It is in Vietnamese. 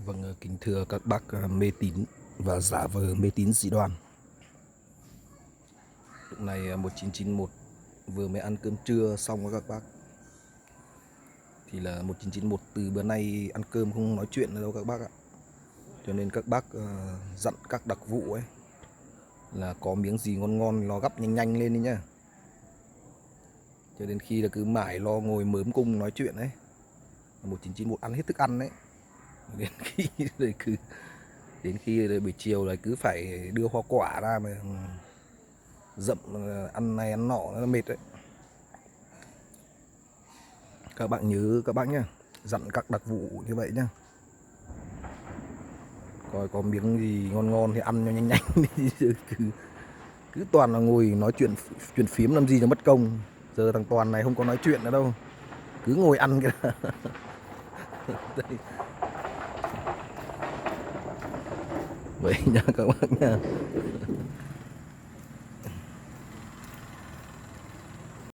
Vâng, kính thưa các bác mê tín và giả vờ mê tín dị đoan. Lúc này 1991 vừa mới ăn cơm trưa xong với các bác. Thì là 1991 từ bữa nay ăn cơm không nói chuyện nữa đâu các bác ạ. Cho nên các bác dặn các đặc vụ ấy là có miếng gì ngon ngon lo gắp nhanh nhanh lên đi nhá. Cho đến khi là cứ mãi lo ngồi mớm cung nói chuyện ấy. 1991 ăn hết thức ăn đấy. Đến khi rồi cứ đến khi rồi buổi chiều là cứ phải đưa hoa quả ra mà dậm ăn này ăn nọ nó mệt đấy. Các bạn nhớ các bác nhá, dặn các đặc vụ như vậy nhá. Coi có miếng gì ngon ngon thì ăn cho nhanh nhanh đi. cứ toàn là ngồi nói chuyện phím làm gì cho mất công. Giờ thằng Toàn này không có nói chuyện nữa đâu, cứ ngồi ăn kìa. Đây. Vậy nha các bác nha.